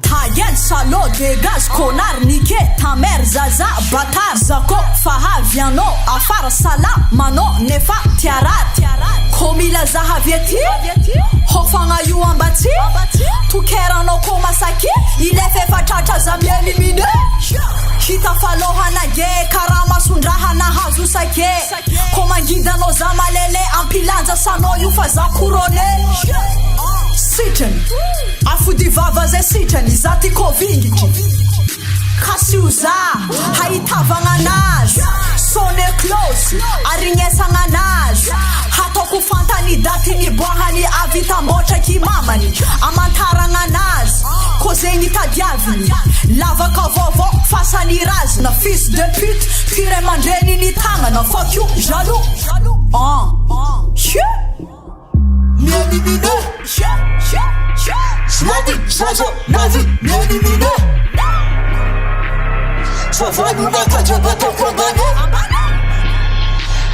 Tayen, Salo, Dégage, Connard, Niqué, Tamer, Zaza, Bâtard, Zako, Faha, Viano, Afar, Salah, Mano, Nefa, Tiarat, Komila Zahavieti, Hofanga Yuambati, Tukerano Komasaki, il est fait Fachacha Zamia Limine, Kita Falohana Ye, Karama Sundrahana Hazusake, Komangida no Zamalele, Ampilanza Sano Yufaza Kurone. Sitchen, afudi vava ze sitchen, izati kovingichi Kasiuza, haitavanga naj Sone close, arinyesanga naj Hatoku fantani datini bohani avita mocha ki mamani Amantaranga naj, kozeni tadiavini Lava ka vovo, fasani raz Na fils de pute, pire mandreni ni tanga Na fuck you, jaloux Mieni mine, Sladi, Sazo, Nazi, mieni mine Savani nataja bato kwambane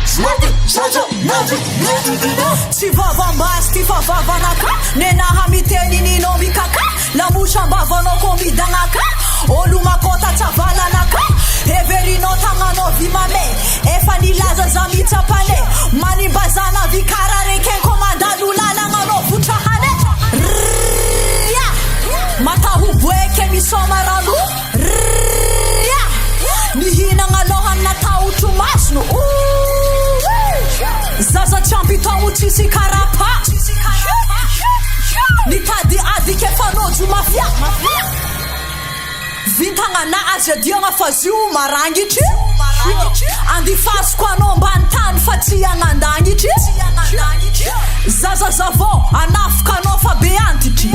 Sladi, Sazo, Nazi, mieni mine Tivava mas, tivava naka Nena hamiteni nino mikaka La musha mbava no komidangaka Oluma kota tavala naka Everino tangano vimame Efani laza zamita pane Mani bazana vikarare ken komanda lulala ngano futahane Mata hubweke misomaralu Nihina ngalohan na tau tumasno Zaza champiton utisi karapa Nitadi adi kefano jumafia Vintanga na aja dionga faziu marangichi Andi fas kwa nomba antan fatia ngandangichi Zaza zavo anafka nofa beantichi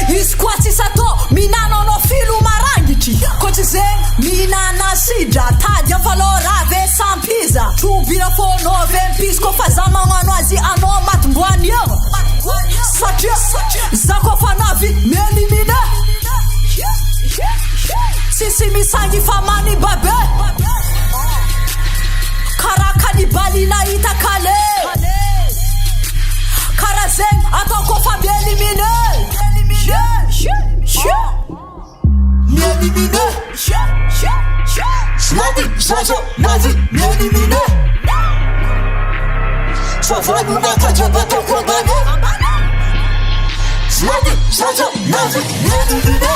Iskwati sato minano no filu marangichi Kochize minana sija Tadia valora ve sampiza Tubira fo no vempisco fazama manoazi ano matmbwani yo Satia zako fanavi meni mina Sisi misangi famani babe Karakani bali na itakale Karazeng atoko famili mine Mieni mine Sladi, Sazo, Nazi, mieni mine Savani nataja bato kwambane Sladi, Sazo, Nazi, mieni mine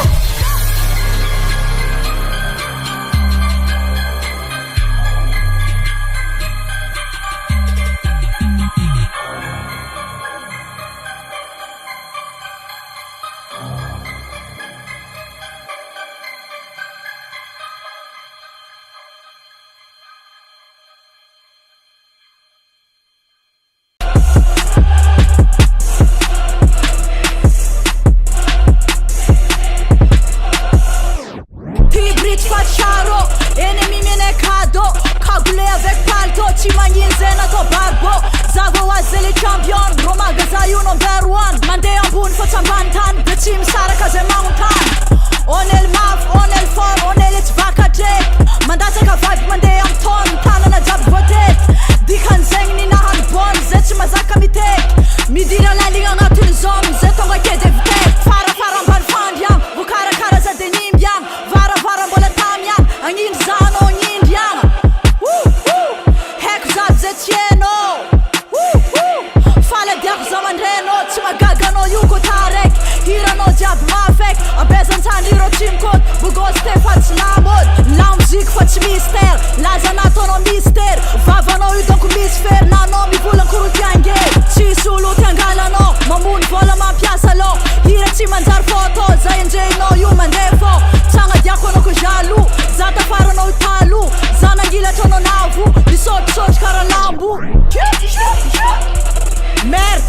Merde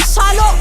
Salaud